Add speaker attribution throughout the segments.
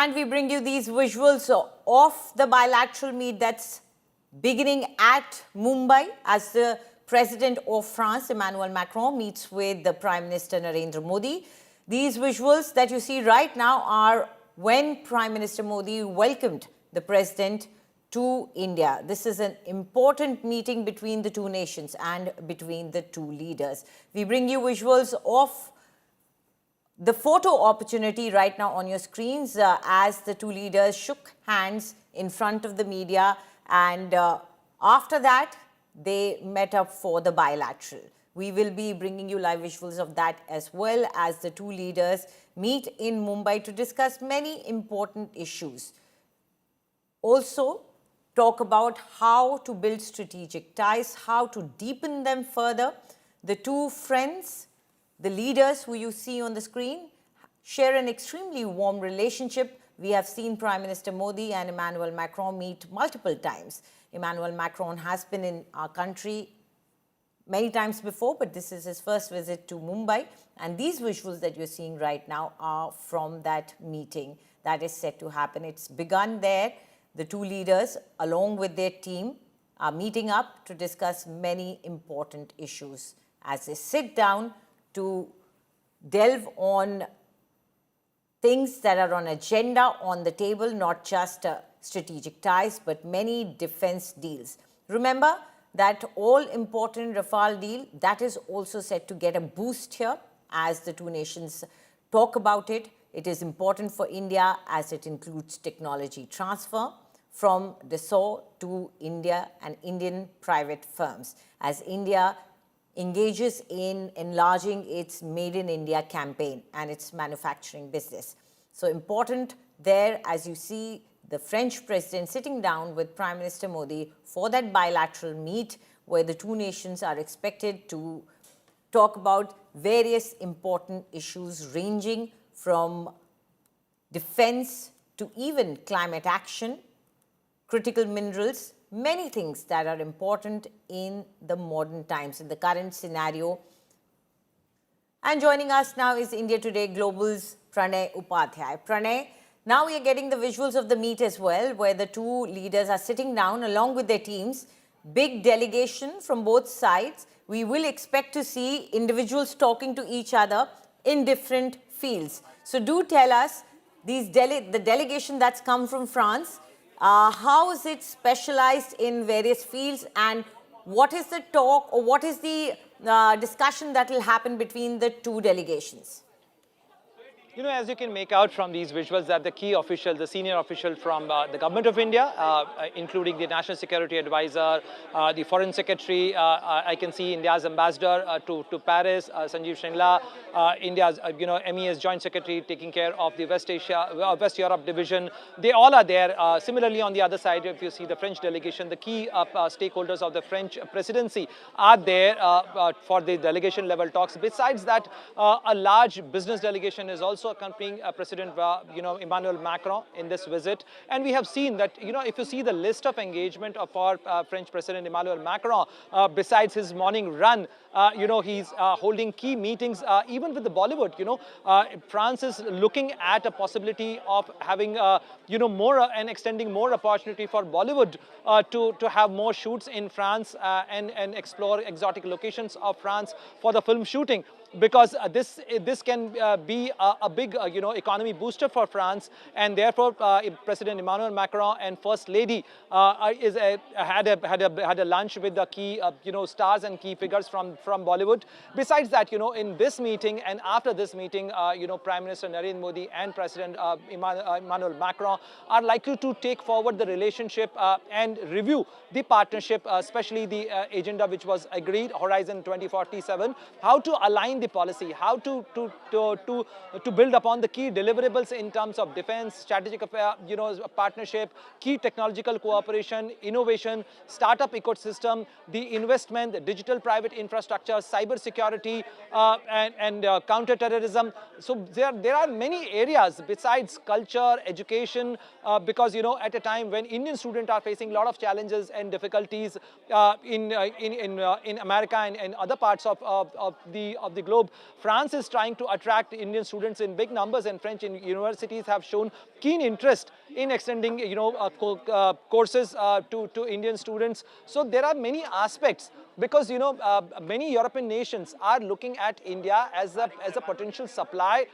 Speaker 1: And we bring you these visuals of the bilateral meet that's beginning at Mumbai as the President of France, Emmanuel Macron, meets with the Prime Minister Narendra Modi. These visuals that you see right now are when Prime Minister Modi welcomed the President to India. This is an important meeting between the two nations and between the two leaders. We bring you visuals of the photo opportunity right now on your screens as the two leaders shook hands in front of the media, and after that they met up for the bilateral. We will be bringing you live visuals of that as well as the two leaders meet in Mumbai to discuss many important issues. Also talk about how to build strategic ties, how to deepen them further. The two friends, the leaders who you see on the screen, share an extremely warm relationship. We have seen Prime Minister Modi and Emmanuel Macron meet multiple times. Emmanuel Macron has been in our country many times before, but this is his first visit to Mumbai. And these visuals that you're seeing right now are from that meeting that is set to happen. It's begun there. The two leaders, along with their team, are meeting up to discuss many important issues as they sit down to delve on things that are on agenda on the table, not just strategic ties, but many defense deals. Remember that all-important Rafale deal, that is also set to get a boost here as the two nations talk about it. It is important for India as it includes technology transfer from Dassault to India and Indian private firms, as India engages in enlarging its Made in India campaign and its manufacturing business. So important there, as you see the French president sitting down with Prime Minister Modi for that bilateral meet where the two nations are expected to talk about various important issues ranging from defense to even climate action, critical minerals, many things that are important in the modern times, in the current scenario. And joining us now is India Today Global's Pranay Upadhyay. Pranay, now we are getting the visuals of the meet as well, where the two leaders are sitting down along with their teams. Big delegation from both sides. We will expect to see individuals talking to each other in different fields. So do tell us, the delegation that's come from France, how is it specialized in various fields, and what is the talk or what is the discussion that will happen between the two delegations?
Speaker 2: You know, as you can make out from these visuals, that the key official, the senior official from the government of India, including the National Security Advisor, the Foreign Secretary, I can see India's ambassador to Paris, Sanjeev Shringla, India's MES Joint Secretary taking care of the West Europe division. They all are there. Similarly, on the other side, if you see the French delegation, the key stakeholders of the French presidency are there for the delegation level talks. Besides that, a large business delegation is also accompanying President Emmanuel Macron in this visit. And we have seen that, if you see the list of engagement of our French President Emmanuel Macron, besides his morning run, he's holding key meetings even with the Bollywood. France is looking at a possibility of having more and extending more opportunity for Bollywood to have more shoots in France and explore exotic locations of France for the film shooting, because this can be a big economy booster for France. And therefore President Emmanuel Macron and First Lady had a lunch with the key stars and key figures from Bollywood. Besides that, in this meeting and after this meeting, Prime Minister Narendra Modi and President Emmanuel Macron are likely to take forward the relationship and review the partnership, especially the agenda which was agreed, Horizon 2047, how to align the policy, how to build upon the key deliverables in terms of defense, strategic partnership, key technological cooperation, innovation, startup ecosystem, the investment, the digital private infrastructure infrastructure, cyber security, and counter-terrorism. So there are many areas besides culture, education, because, you know, at a time when Indian students are facing a lot of challenges and difficulties in America and other parts of the globe, France is trying to attract Indian students in big numbers, and French universities have shown keen interest in extending, you know, courses to Indian students. So there are many aspects, because, you know, many European nations are looking at India as a potential supplier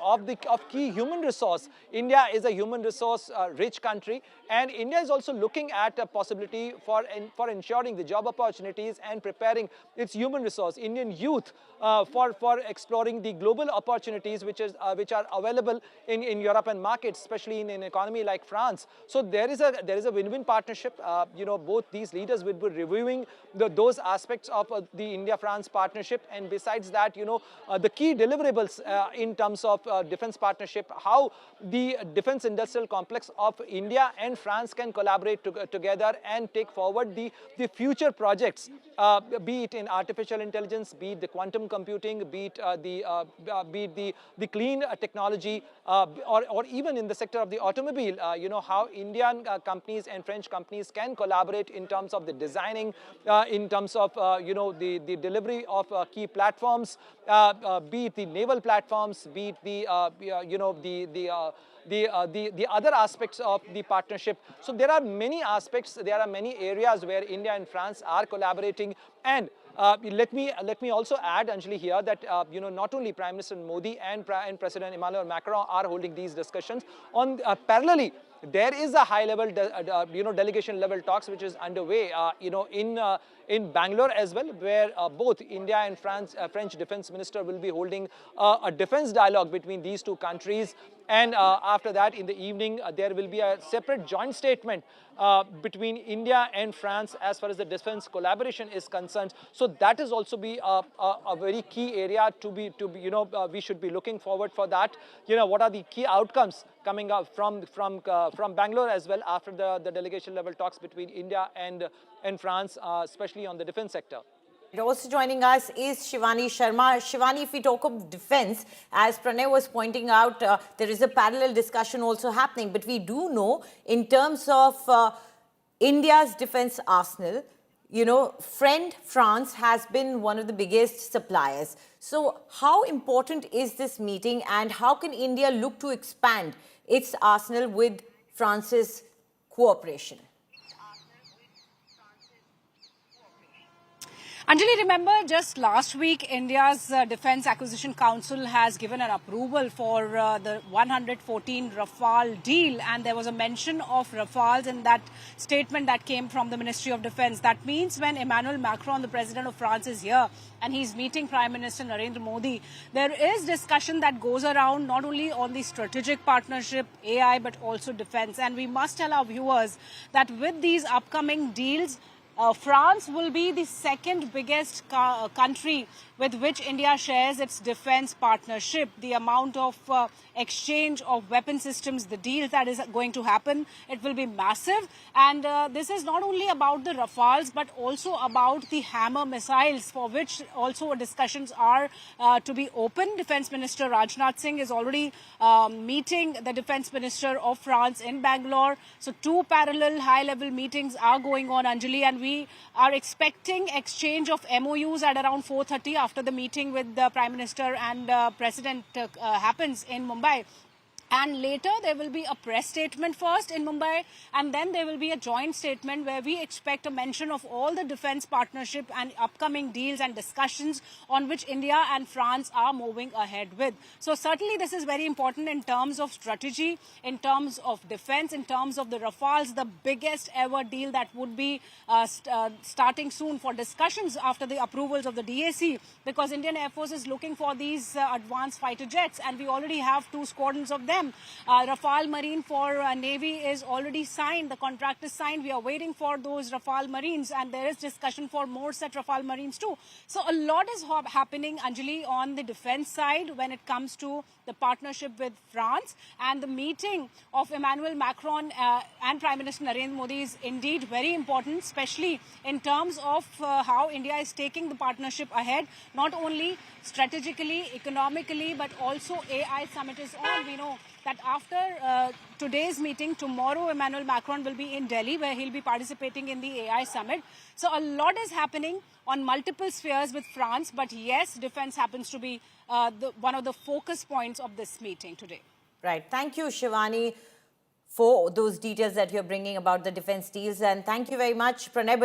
Speaker 2: of key human resource. India is a human resource rich country, and India is also looking at a possibility for ensuring the job opportunities and preparing its human resource, Indian youth, for exploring the global opportunities which are available in European markets, especially in an economy like France. So there is a win-win partnership. You know, both these leaders will be reviewing those aspects of the India-France partnership, and besides that, you know, the key deliverables in terms of defense partnership, how the defense industrial complex of India and France can collaborate together and take forward the future projects, be it in artificial intelligence, be it the quantum computing, be it the clean technology, or even in the sector of the automobile. You know, how Indian companies and French companies can collaborate in terms of the designing, in terms of you know, the delivery of key platforms, be it the naval platforms, be it the you know, the other aspects of the partnership. So there are many aspects, there are many areas where India and France are collaborating. And let me also add, Anjali, here that you know, not only Prime Minister Modi and President Emmanuel Macron are holding these discussions. On parallelly, there is a high-level, you know, delegation-level talks which is underway, you know, in Bangalore as well, where both India and French defense minister will be holding a defense dialogue between these two countries. And after that, in the evening, there will be a separate joint statement between India and France as far as the defense collaboration is concerned. So that is also be a very key area to be you know, we should be looking forward for that. You know, what are the key outcomes coming up from Bangalore as well after the delegation level talks between India and France, especially on the defense sector.
Speaker 1: Also joining us is Shivani Sharma. Shivani, if we talk of defense, as Pranay was pointing out, there is a parallel discussion also happening. But we do know, in terms of India's defense arsenal, you know, France has been one of the biggest suppliers. So how important is this meeting, and how can India look to expand its arsenal with France's cooperation?
Speaker 3: Anjali, remember just last week, India's Defence Acquisition Council has given an approval for the 114 Rafale deal, and there was a mention of Rafales in that statement that came from the Ministry of Defence. That means when Emmanuel Macron, the President of France, is here and he's meeting Prime Minister Narendra Modi, there is discussion that goes around not only on the strategic partnership, AI, but also defence. And we must tell our viewers that with these upcoming deals, France will be the second biggest country with which India shares its defense partnership. The amount of exchange of weapon systems, the deal that is going to happen, it will be massive. And this is not only about the Rafales, but also about the Hammer missiles, for which also discussions are to be open. Defense Minister Rajnath Singh is already meeting the Defense Minister of France in Bangalore. So two parallel high-level meetings are going on, Anjali, and we are expecting exchange of MOUs at around 4:30 after the meeting with the Prime Minister and President happens in Mumbai. And later there will be a press statement first in Mumbai, and then there will be a joint statement where we expect a mention of all the defense partnership and upcoming deals and discussions on which India and France are moving ahead with. So certainly this is very important in terms of strategy, in terms of defense, in terms of the Rafales, the biggest ever deal that would be starting soon for discussions after the approvals of the DAC, because Indian Air Force is looking for these advanced fighter jets, and we already have 2 squadrons of them. them. Rafale Marine for Navy is already signed. The contract is signed. We are waiting for those Rafale Marines, and there is discussion for more such Rafale Marines too. So a lot is happening, Anjali, on the defense side when it comes to the partnership with France. And the meeting of Emmanuel Macron and Prime Minister Narendra Modi is indeed very important, especially in terms of how India is taking the partnership ahead, not only strategically, economically, but also AI summit is on. We know that after today's meeting, tomorrow Emmanuel Macron will be in Delhi, where he'll be participating in the AI summit. So a lot is happening on multiple spheres with France, but yes, defense happens to be one of the focus points of this meeting today.
Speaker 1: Right. Thank you, Shivani, for those details that you're bringing about the defense deals. And thank you very much, Pranay.